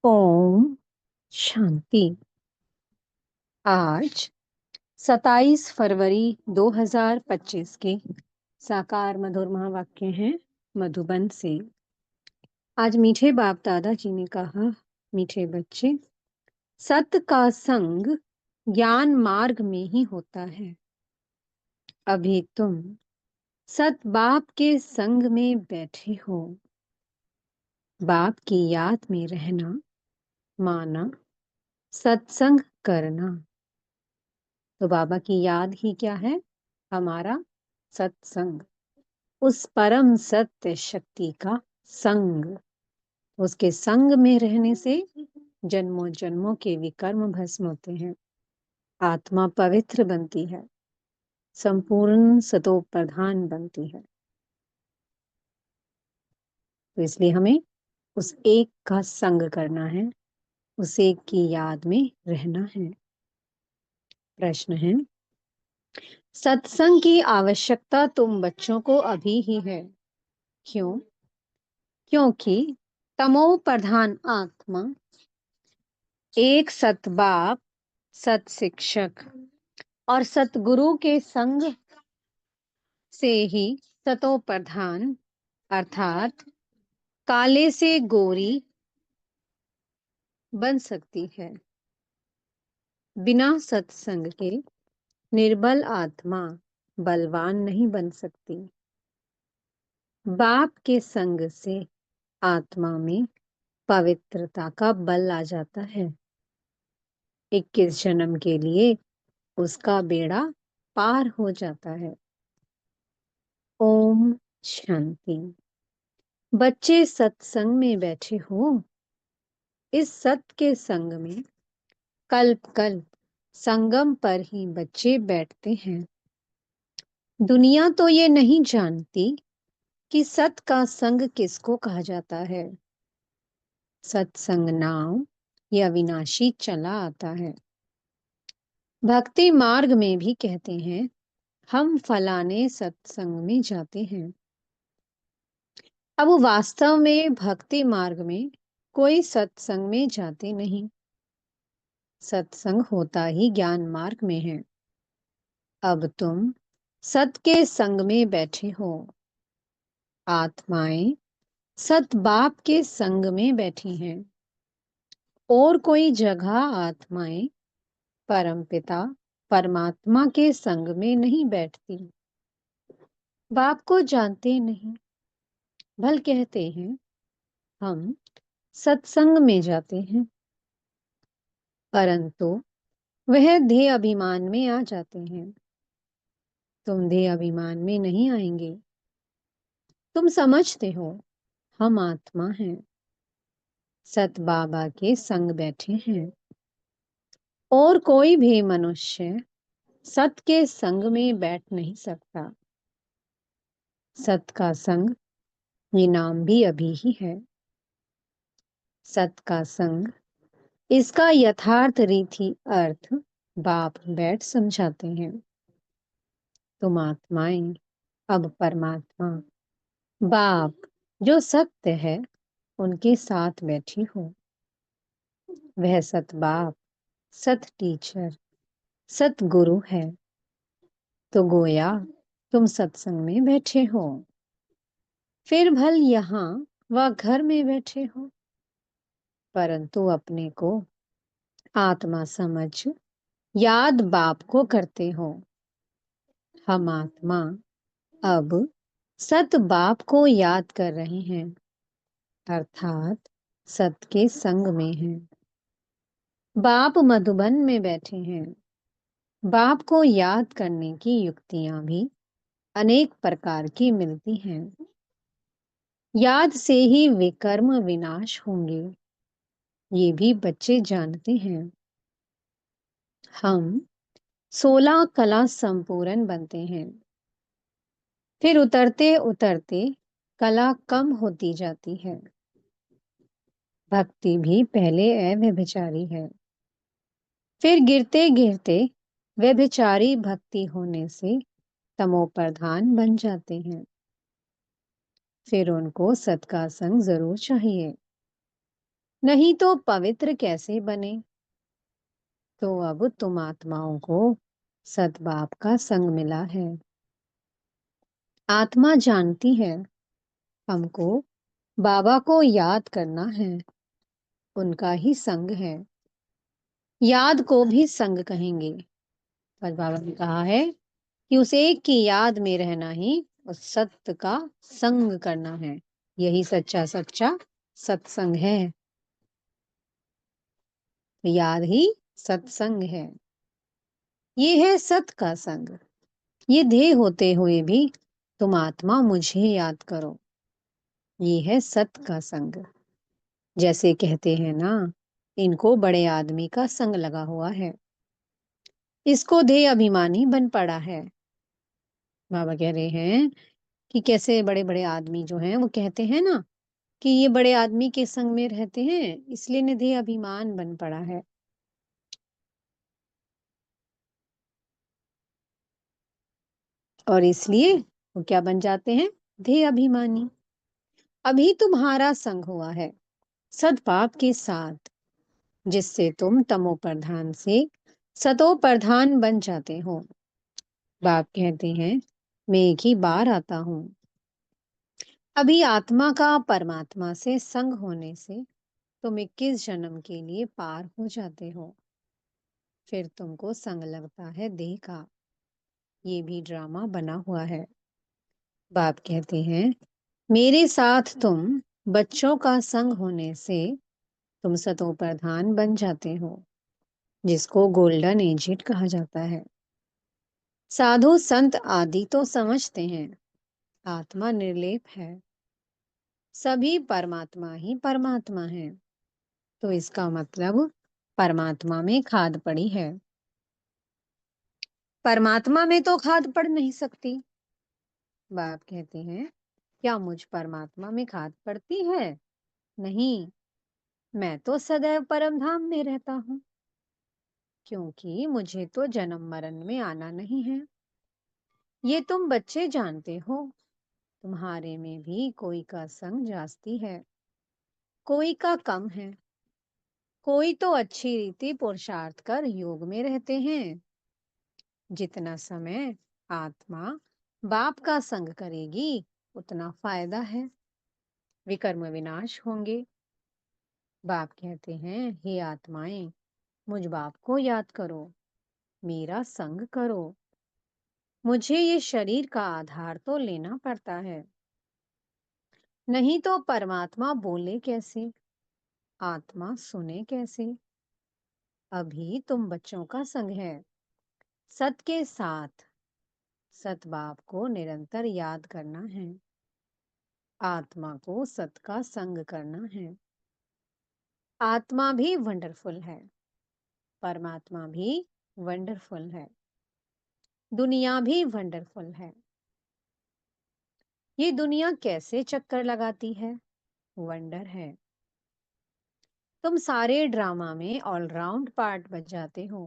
ओम शांति। आज 27 फरवरी 2025 के साकार मधुर महावाक्य हैं मधुबन से। आज मीठे बाप दादा जी ने कहा, मीठे बच्चे, सत्य का संग ज्ञान मार्ग में ही होता है। अभी तुम सत बाप के संग में बैठे हो। बाप की याद में रहना, माना, सत्संग करना। तो बाबा की याद ही क्या है? हमारा सत्संग, उस परम सत्य शक्ति का संग। उसके संग में रहने से जन्मों जन्मों के विकर्म भस्म होते हैं, आत्मा पवित्र बनती है, संपूर्ण सतो प्रधान बनती है। तो इसलिए हमें उस एक का संग करना है, उस एक की याद में रहना है। प्रश्न है, सत्संग की आवश्यकता तुम बच्चों को अभी ही है। क्यों? क्योंकि तमो प्रधान आत्मा एक सतबाप, सत शिक्षक और सतगुरु के संग से ही सतो प्रधान अर्थात काले से गोरी बन सकती है। बिना सत्संग के निर्बल आत्मा बलवान नहीं बन सकती। बाप के संग से आत्मा में पवित्रता का बल आ जाता है। 21 जन्म के लिए उसका बेड़ा पार हो जाता है। ओम शांति। बच्चे सत्संग में बैठे हो। इस सत्य के संग में कल्प कल्प संगम पर ही बच्चे बैठते हैं। दुनिया तो ये नहीं जानती कि सत्य का संग किसको कहा जाता है। सत्संग नाम यह अविनाशी चला आता है। भक्ति मार्ग में भी कहते हैं, हम फलाने सत्संग में जाते हैं। अब वास्तव में भक्ति मार्ग में कोई सत्संग में जाते नहीं। सत्संग होता ही ज्ञान मार्ग में है। अब तुम सत के संग में बैठे हो। आत्माएं सत बाप के संग में बैठी हैं। और कोई जगह आत्माएं परमपिता परमात्मा के संग में नहीं बैठती। बाप को जानते नहीं, भल कहते हैं हम सत्संग में जाते हैं, परंतु वह देह अभिमान में आ जाते हैं। तुम देह अभिमान में नहीं आएंगे। तुम समझते हो हम आत्मा हैं, सत बाबा के संग बैठे हैं। और कोई भी मनुष्य सत के संग में बैठ नहीं सकता। सत का संग ये नाम भी अभी ही है। सत का संग, इसका यथार्थ रीति अर्थ बाप बैठ समझाते हैं। तुम आत्माएं अब परमात्मा बाप जो सत्य है उनके साथ बैठी हो। वह सत बाप, सत टीचर, सत गुरु है। तो गोया तुम सत्संग में बैठे हो। फिर भल यहाँ व घर में बैठे हो, परंतु अपने को आत्मा समझ याद बाप को करते हो। हम आत्मा अब सत बाप को याद कर रहे हैं, अर्थात सत के संग में हैं। बाप मधुबन में बैठे हैं। बाप को याद करने की युक्तियां भी अनेक प्रकार की मिलती हैं। याद से ही विकर्म विनाश होंगे, ये भी बच्चे जानते हैं। हम 16 कला संपूर्ण बनते हैं। फिर उतरते उतरते कला कम होती जाती है। भक्ति भी पहले अव्यभिचारी है, फिर गिरते गिरते व्यभिचारी भक्ति होने से तमोप्रधान बन जाते हैं। फिर उनको सत का संग जरूर चाहिए। नहीं तो पवित्र कैसे बने? तो अब तुम आत्माओं को सद्भाव का संग मिला है। आत्मा जानती है हमको बाबा को याद करना है, उनका ही संग है। याद को भी संग कहेंगे, पर बाबा ने कहा है कि उस एक की याद में रहना ही उस सत्य का संग करना है। यही सच्चा सच्चा सत्संग है। याद ही सत्संग है। ये है सत का संग। ये देह होते हुए भी तुम आत्मा मुझे याद करो। ये है सत का संग। जैसे कहते हैं ना, इनको बड़े आदमी का संग लगा हुआ है, इसको देह अभिमानी बन पड़ा है। बाबा कह रहे हैं कि कैसे बड़े बड़े आदमी जो हैं वो कहते हैं ना कि ये बड़े आदमी के संग में रहते हैं, इसलिए इन्हें देह अभिमान बन पड़ा है। और इसलिए वो क्या बन जाते हैं? देह अभिमानी। अभी तुम्हारा संग हुआ है सद्भाव के साथ, जिससे तुम तमो प्रधान से सतो प्रधान बन जाते हो। बाप कहते हैं मैं एक ही बार आता हूँ। अभी आत्मा का परमात्मा से संग होने से तुम 21 जन्म के लिए पार हो जाते हो। फिर तुमको संग लगता है देह का। ये भी ड्रामा बना हुआ है। बाप कहते हैं मेरे साथ तुम बच्चों का संग होने से तुम सतो प्रधान बन जाते हो, जिसको गोल्डन एजेड कहा जाता है। साधु संत आदि तो समझते हैं आत्मा निर्लेप है, सभी परमात्मा ही परमात्मा है। तो इसका मतलब परमात्मा में खाद पड़ी है। परमात्मा में तो खाद पड़ नहीं सकती। बाप कहते हैं क्या मुझ परमात्मा में खाद पड़ती है? नहीं, मैं तो सदैव परम धाम में रहता हूँ, क्योंकि मुझे तो जन्म मरण में आना नहीं है। ये तुम बच्चे जानते हो। तुम्हारे में भी कोई का संग जास्ती है, कोई का कम है। कोई तो अच्छी रीति पुरुषार्थ कर योग में रहते हैं। जितना समय आत्मा बाप का संग करेगी उतना फायदा है। विकर्म विनाश होंगे। बाप कहते हैं हे आत्माएं, मुझ बाप को याद करो, मेरा संग करो। मुझे ये शरीर का आधार तो लेना पड़ता है, नहीं तो परमात्मा बोले कैसे, आत्मा सुने कैसे। अभी तुम बच्चों का संग है, सत के साथ। सत बाप को निरंतर याद करना है, आत्मा को सत का संग करना है। आत्मा भी वंडरफुल है, परमात्मा भी वंडरफुल है, दुनिया भी वंडरफुल है। ये दुनिया कैसे चक्कर लगाती है? वंडर है। तुम सारे ड्रामा में ऑलराउंड पार्ट बजाते हो।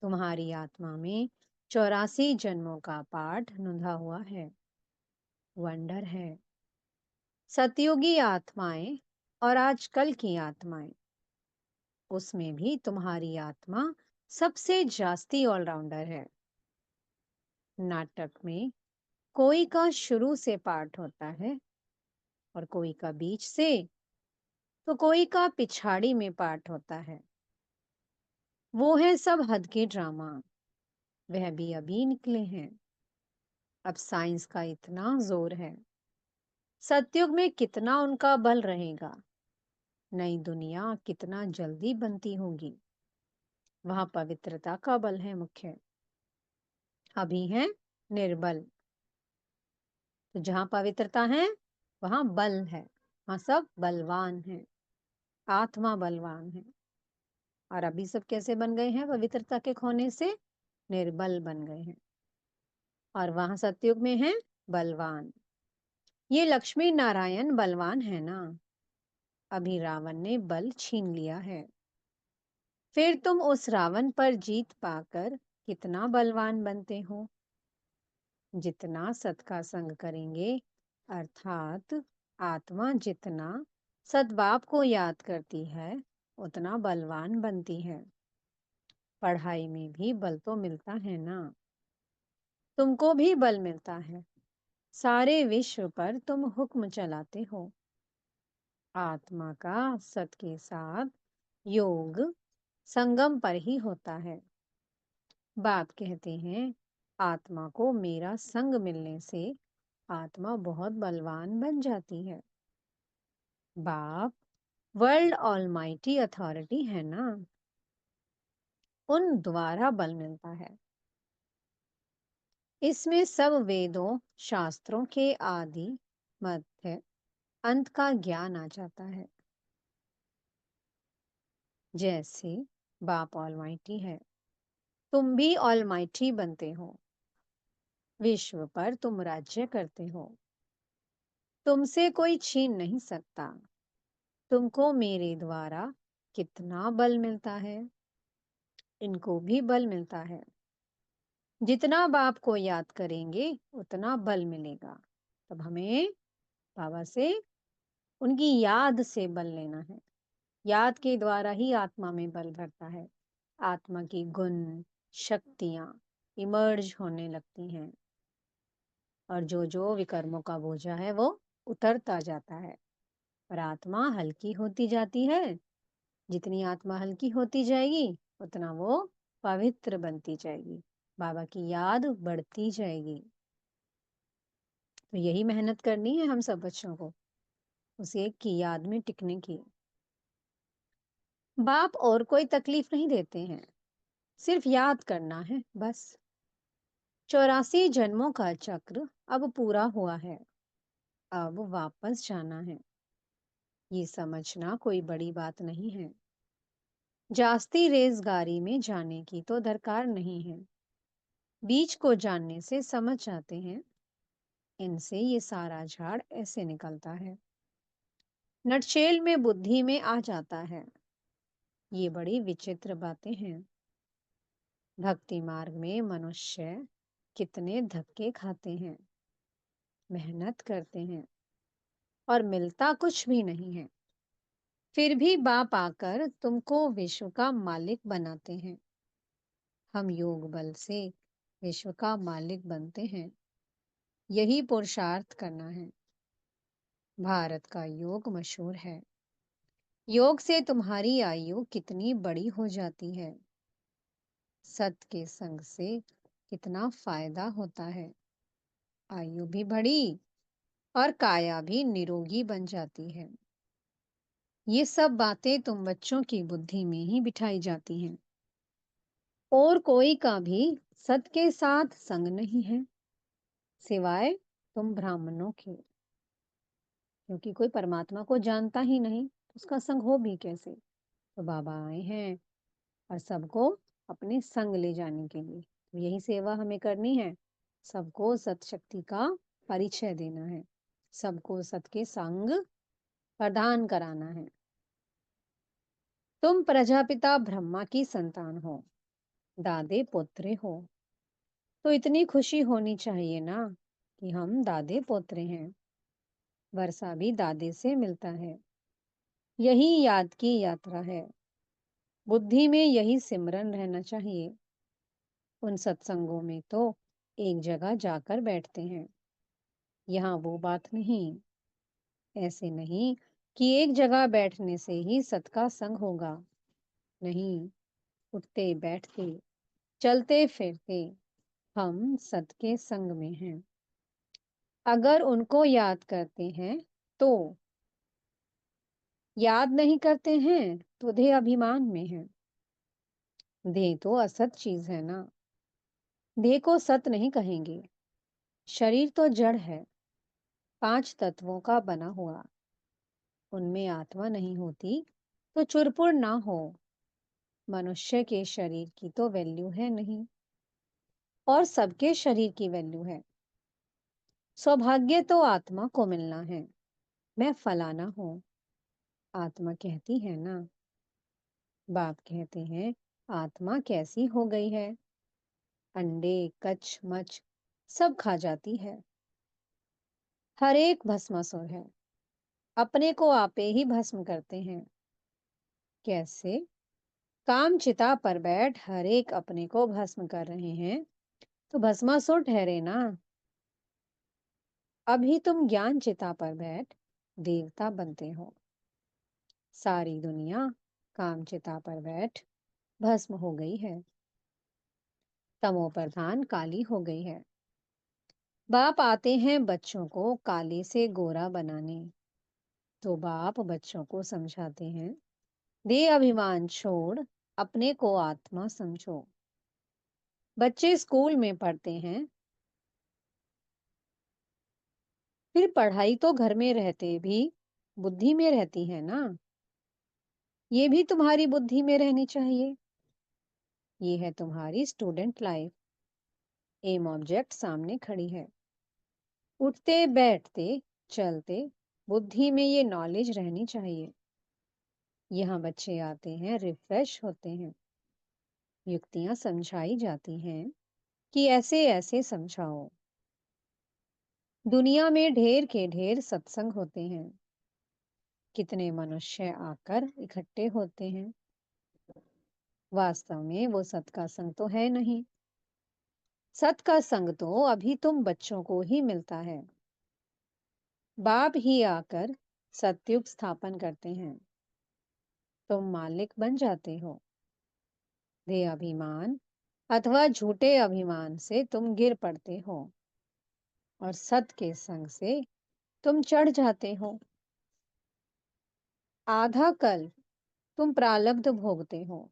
तुम्हारी आत्मा में 84 जन्मों का पाठ नुधा हुआ है। वंडर है। सतयुगी आत्माएं और आजकल की आत्माएं, उसमें भी तुम्हारी आत्मा सबसे जास्ती ऑलराउंडर है। नाटक में कोई का शुरू से पार्ट होता है और कोई का बीच से, तो कोई का पिछाड़ी में पार्ट होता है। वो है सब हद के ड्रामा। वह भी अभी निकले हैं। अब साइंस का इतना जोर है, सतयुग में कितना उनका बल रहेगा। नई दुनिया कितना जल्दी बनती होगी। वहां पवित्रता का बल है मुख्य। अभी है निर्बल। तो जहां पवित्रता है वहां बल है, वहां सब बलवान है, आत्मा बलवान है। और अभी सब कैसे बन गए हैं? पवित्रता के खोने से निर्बल बन गए हैं। और वहां सतयुग में है बलवान। ये लक्ष्मी नारायण बलवान है ना। अभी रावण ने बल छीन लिया है। फिर तुम उस रावण पर जीत पाकर कितना बलवान बनते हो। जितना सत का संग करेंगे, अर्थात आत्मा जितना सद्भाव को याद करती है, उतना बलवान बनती है। पढ़ाई में भी बल तो मिलता है ना। तुमको भी बल मिलता है। सारे विश्व पर तुम हुक्म चलाते हो। आत्मा का सत के साथ योग संगम पर ही होता है। बाप कहते हैं, आत्मा को मेरा संग मिलने से आत्मा बहुत बलवान बन जाती है। बाप वर्ल्ड ऑलमाइटी अथॉरिटी है ना, उन द्वारा बल मिलता है। इसमें सब वेदों शास्त्रों के आदि मध्य अंत का ज्ञान आ जाता है। जैसे बाप ऑलमाइटी है, तुम भी ऑलमाइटी बनते हो। विश्व पर तुम राज्य करते हो। तुमसे कोई छीन नहीं सकता। तुमको मेरे द्वारा कितना बल मिलता है, इनको भी बल मिलता है। जितना बाप को याद करेंगे उतना बल मिलेगा। तब हमें बाबा से उनकी याद से बल लेना है। याद के द्वारा ही आत्मा में बल भरता है। आत्मा की गुण शक्तियां इमर्ज होने लगती हैं और जो जो विकर्मों का बोझा है वो उतरता जाता है और आत्मा हल्की होती जाती है। जितनी आत्मा हल्की होती जाएगी उतना वो पवित्र बनती जाएगी, बाबा की याद बढ़ती जाएगी। तो यही मेहनत करनी है हम सब बच्चों को, उस एक की याद में टिकने की। बाप और कोई तकलीफ नहीं देते हैं, सिर्फ याद करना है बस। 84 जन्मों का चक्र अब पूरा हुआ है, अब वापस जाना है। ये समझना कोई बड़ी बात नहीं है। जास्ती रेसगारी में जाने की तो दरकार नहीं है। बीज को जानने से समझ जाते हैं, इनसे ये सारा झाड़ ऐसे निकलता है। नटशेल में बुद्धि में आ जाता है। ये बड़ी विचित्र बातें हैं। भक्ति मार्ग में मनुष्य कितने धक्के खाते हैं, मेहनत करते हैं और मिलता कुछ भी नहीं है। फिर भी बाप आकर तुमको विश्व का मालिक बनाते हैं। हम योग बल से विश्व का मालिक बनते हैं। यही पुरुषार्थ करना है। भारत का योग मशहूर है। योग से तुम्हारी आयु कितनी बड़ी हो जाती है। सत के संग से कितना फायदा होता है। आयु भी बढ़ी और काया भी निरोगी बन जाती है। ये सब बातें तुम बच्चों की बुद्धि में ही बिठाई जाती हैं। और कोई का भी सत के साथ संग नहीं है सिवाय तुम ब्राह्मणों के, क्योंकि कोई परमात्मा को जानता ही नहीं तो उसका संग हो भी कैसे। तो बाबा आए हैं और सबको अपने संग ले जाने के लिए, तो यही सेवा हमें करनी है। सबको सत शक्ति का परिचय देना है, सबको सत के संग प्रदान कराना है। तुम प्रजापिता ब्रह्मा की संतान हो, दादे पोत्रे हो, तो इतनी खुशी होनी चाहिए ना कि हम दादे पोत्रे हैं। वर्षा भी दादे से मिलता है। यही याद की यात्रा है। बुद्धि में यही सिमरन रहना चाहिए। उन सत्संगों में तो एक जगह जाकर बैठते हैं, यहाँ वो बात नहीं। ऐसे नहीं कि एक जगह बैठने से ही सत का संग होगा। नहीं, उठते बैठते चलते फिरते हम सत के संग में हैं। अगर उनको याद करते हैं तो, याद नहीं करते हैं तो देह अभिमान में है। देह तो असत चीज है ना। देह को सत नहीं कहेंगे। शरीर तो जड़ है, 5 तत्वों का बना हुआ। उनमें आत्मा नहीं होती तो चुरपुर ना हो। मनुष्य के शरीर की तो वैल्यू है नहीं और सबके शरीर की वैल्यू है। सौभाग्य तो आत्मा को मिलना है। मैं फलाना हूं, आत्मा कहती है ना। बाप कहते हैं, आत्मा कैसी हो गई है, अंडे कच मच सब खा जाती है। हर एक भस्मासुर है। अपने को आपे ही भस्म करते हैं। कैसे? काम चिता पर बैठ हर एक अपने को भस्म कर रहे हैं, तो भस्मासुर ठहरे ना। अभी तुम ज्ञान चिता पर बैठ देवता बनते हो। सारी दुनिया काम चिता पर बैठ भस्म हो गई है, तमो प्रधान काली हो गई है। बाप आते हैं बच्चों को काले से गोरा बनाने, तो बाप बच्चों को समझाते हैं, दे अभिमान छोड़ अपने को आत्मा समझो। बच्चे स्कूल में पढ़ते हैं, फिर पढ़ाई तो घर में रहते भी बुद्धि में रहती है ना। ये भी तुम्हारी बुद्धि में रहनी चाहिए। ये है तुम्हारी स्टूडेंट लाइफ। एम ऑब्जेक्ट सामने खड़ी है। उठते बैठते चलते बुद्धि में ये नॉलेज रहनी चाहिए। यहाँ बच्चे आते हैं, रिफ्रेश होते हैं, युक्तियां समझाई जाती हैं कि ऐसे ऐसे समझाओ। दुनिया में ढेर के ढेर सत्संग होते हैं, कितने मनुष्य आकर इकट्ठे होते हैं। वास्तव में वो सत का संग तो है नहीं। सत का संग तो अभी तुम बच्चों को ही मिलता है। बाप ही आकर सतयुग स्थापन करते हैं, तुम मालिक बन जाते हो। दे अभिमान अथवा झूठे अभिमान से तुम गिर पड़ते हो, और सत के संग से तुम चढ़ जाते हो। आधा कल तुम प्रारब्ध भोगते हो।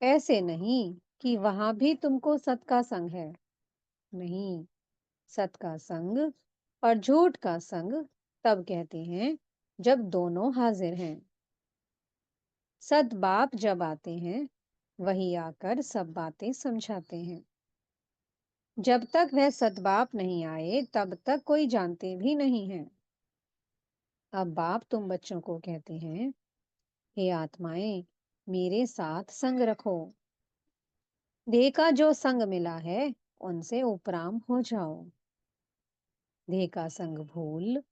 ऐसे नहीं कि वहां भी तुमको सत का संग है। नहीं, सत का संग और झूठ का संग तब कहते हैं जब दोनों हाजिर हैं। सत बाप जब आते हैं, वही आकर सब बातें समझाते हैं। जब तक वह सतबाप नहीं आए तब तक कोई जानते भी नहीं है। अब बाप तुम बच्चों को कहते हैं, हे आत्माएं, मेरे साथ संग रखो। देह का जो संग मिला है उनसे उपराम हो जाओ। देह का संग भूल,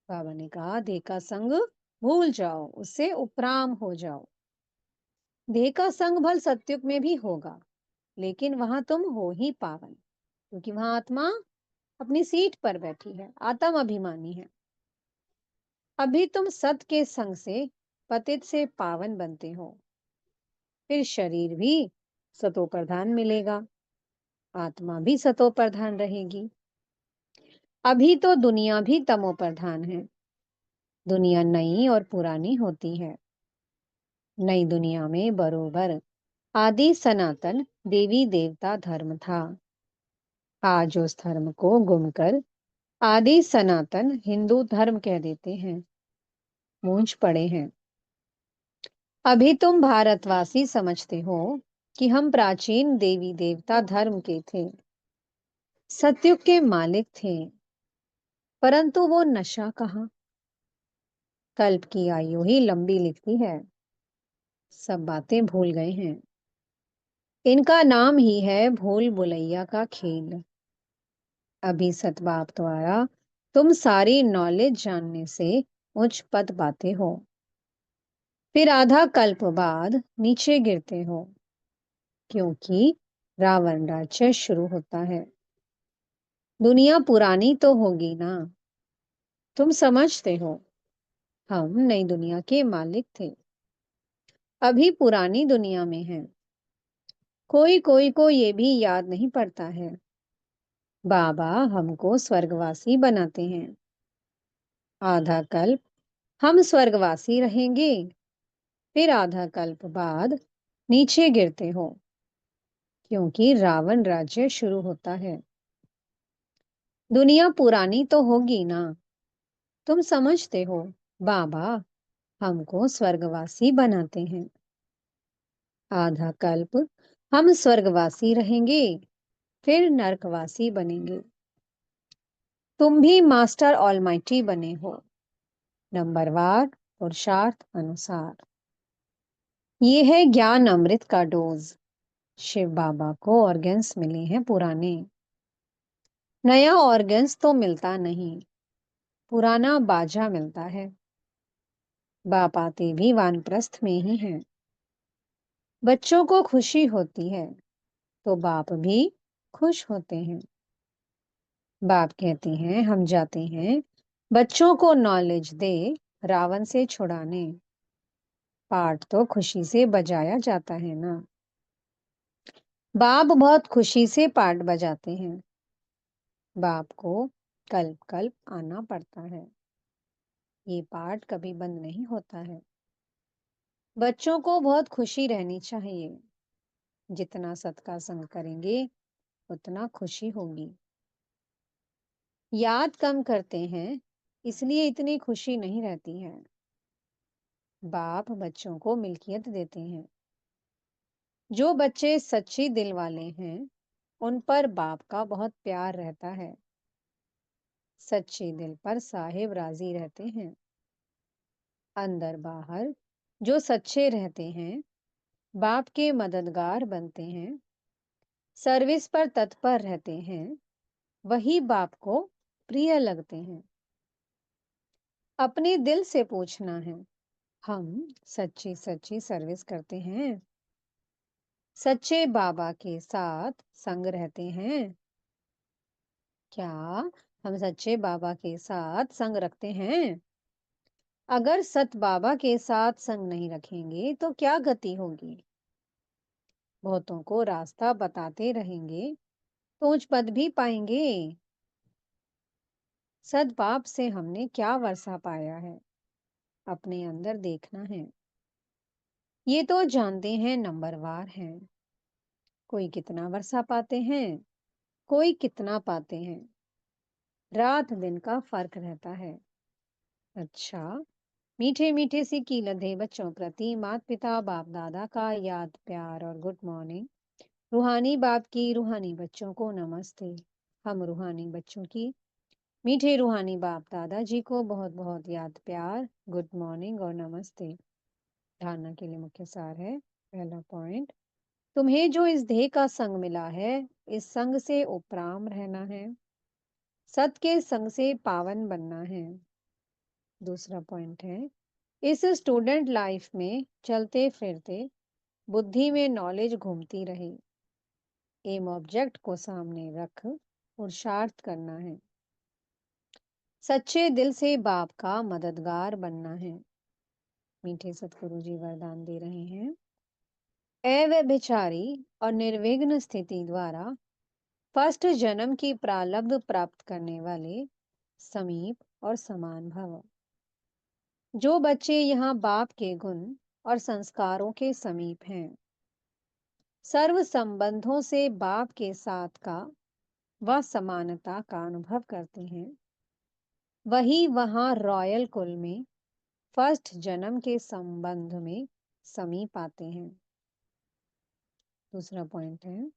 बाबा ने कहा, देह का संग भूल जाओ, उससे उपराम हो जाओ। देह का संग भल सत्युग में भी होगा, लेकिन वहां तुम हो ही पावन, क्योंकि वहां आत्मा अपनी सीट पर बैठी है, आत्म अभिमानी है। अभी तुम सत के संग से पतित से पावन बनते हो। फिर शरीर भी सतो प्रधान मिलेगा, आत्मा भी सतो प्रधान रहेगी। अभी तो दुनिया भी तमो प्रधान है। दुनिया नई और पुरानी होती है। नई दुनिया में बरोबर आदि सनातन देवी देवता धर्म था। आज उस धर्म को गुम कर आदि सनातन हिंदू धर्म कह देते हैं। मूंछ पड़े हैं। अभी तुम भारतवासी समझते हो कि हम प्राचीन देवी देवता धर्म के थे, सतयुग के मालिक थे, परंतु वो नशा कहाँ। कल्प की आयु ही लंबी लिखती है, सब बातें भूल गए हैं। इनका नाम ही है भूल भुलैया का खेल। अभी सतबाप द्वारा तुम सारी नॉलेज जानने से उच्च पद पाते हो, फिर आधा कल्प बाद नीचे गिरते हो, क्योंकि रावण राज्य शुरू होता है। दुनिया पुरानी तो होगी ना। तुम समझते हो हम नई दुनिया के मालिक थे, अभी पुरानी दुनिया में हैं। कोई कोई को ये भी याद नहीं पड़ता है, बाबा हमको स्वर्गवासी बनाते हैं। आधा कल्प हम स्वर्गवासी रहेंगे, फिर आधा कल्प बाद नीचे गिरते हो, क्योंकि रावण राज्य शुरू होता है। दुनिया पुरानी तो होगी ना। तुम समझते हो बाबा हमको स्वर्गवासी बनाते हैं। आधा कल्प हम स्वर्गवासी रहेंगे, फिर नरकवासी बनेंगे। तुम भी मास्टर ऑलमाइटी बने हो, नंबरवार पुरुषार्थ अनुसार। ये है ज्ञान अमृत का डोज। शिव बाबा को ऑर्गन्स मिले हैं पुराने, नया ऑर्गन्स तो मिलता नहीं। पुराना बाजा मिलता है। बाप आते भी वानप्रस्थ में ही हैं। बच्चों को खुशी होती है तो बाप भी खुश होते हैं। बाप कहते हैं हम जाते हैं बच्चों को नॉलेज दे रावण से छुड़ाने। पाठ तो खुशी से बजाया जाता है ना। बाप बहुत खुशी से पाठ बजाते हैं। बाप को कल्प कल्प आना पड़ता है। ये पाठ कभी बंद नहीं होता है। बच्चों को बहुत खुशी रहनी चाहिए। जितना सत्का संग करेंगे उतना खुशी होगी। याद कम करते हैं इसलिए इतनी खुशी नहीं रहती है। बाप बच्चों को मिल्कियत देते हैं। जो बच्चे सच्ची दिल वाले हैं उन पर बाप का बहुत प्यार रहता है। सच्चे दिल पर साहिब राजी रहते हैं। अंदर बाहर जो सच्चे रहते हैं बाप के मददगार बनते हैं। सर्विस पर तत्पर रहते हैं वही बाप को प्रिय लगते हैं। अपने दिल से पूछना है हम सच्ची सच्ची सर्विस करते हैं। सच्चे बाबा के साथ संग रहते हैं। क्या हम सच्चे बाबा के साथ संग रखते हैं? अगर सत बाबा के साथ संग नहीं रखेंगे तो क्या गति होगी? बहुतों को रास्ता बताते रहेंगे तो उच्च पद भी पाएंगे। सद्भाव से हमने क्या वर्षा पाया है अपने अंदर देखना है। ये तो जानते हैं नंबरवार हैं। कोई कितना वर्षा पाते हैं कोई कितना पाते हैं। रात दिन का फर्क रहता है। अच्छा, मीठे मीठे सी की लदे बच्चों प्रति माता पिता बाप दादा का याद प्यार और गुड मॉर्निंग। रूहानी बाप की रूहानी बच्चों को नमस्ते। हम रूहानी बच्चों की मीठे रूहानी बाप दादाजी को बहुत बहुत याद प्यार गुड मॉर्निंग और नमस्ते। धारणा के लिए मुख्य सार है। पहला पॉइंट, तुम्हें जो इस देह का संग मिला है इस संग से उपराम रहना है। सत के संग से पावन बनना है। दूसरा पॉइंट है, इस स्टूडेंट लाइफ में चलते फिरते बुद्धि में नॉलेज घूमती रहे। एम ऑब्जेक्ट को सामने रख पुरुषार्थ करना है। सच्चे दिल से बाप का मददगार बनना है। मीठे सतगुरु जी वरदान दे रहे हैं। अव्यभिचारी और निर्विघ्न स्थिति द्वारा फर्स्ट जन्म की प्रारब्ध प्राप्त करने वाले समीप और समान भव। जो बच्चे यहाँ बाप के गुण और संस्कारों के समीप हैं सर्व संबंधों से बाप के साथ का व समानता का अनुभव करते हैं वही वहां रॉयल कुल में फर्स्ट जन्म के संबंध में समीप आते हैं। दूसरा पॉइंट है,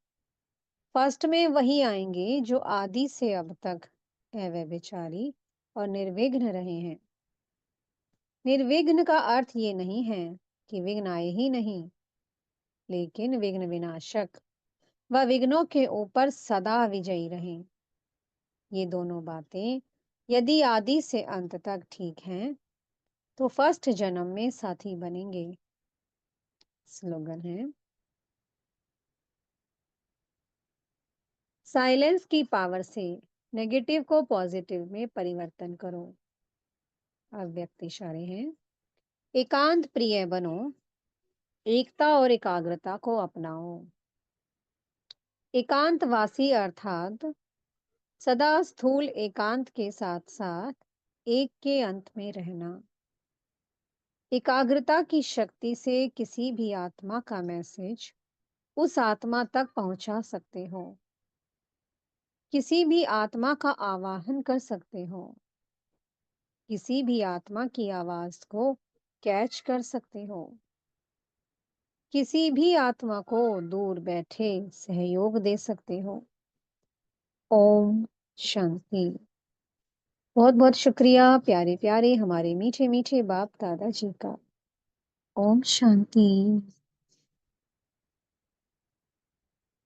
फर्स्ट में वही आएंगे जो आदि से अब तक अव्यभिचारी और निर्विघ्न रहे हैं। निर्विघ्न का अर्थ ये नहीं है कि विघ्न आए ही नहीं, लेकिन विघ्न विनाशक व विघ्नों के ऊपर सदा विजयी रहें। ये दोनों बातें यदि आदि से अंत तक ठीक हैं तो फर्स्ट जन्म में साथी बनेंगे। स्लोगन है, साइलेंस की पावर से नेगेटिव को पॉजिटिव में परिवर्तन करो। अव्यक्त इशारे हैं, एकांत प्रिय बनो, एकता और एकाग्रता को अपनाओ। एकांतवासी अर्थात सदा स्थूल एकांत के साथ साथ एक के अंत में रहना। एकाग्रता की शक्ति से किसी भी आत्मा का मैसेज उस आत्मा तक पहुंचा सकते हो। किसी भी आत्मा का आवाहन कर सकते हो। किसी भी आत्मा की आवाज को कैच कर सकते हो। किसी भी आत्मा को दूर बैठे सहयोग दे सकते हो। ओम शांति। बहुत बहुत शुक्रिया प्यारे प्यारे हमारे मीठे मीठे बाप दादाजी का। ओम शांति।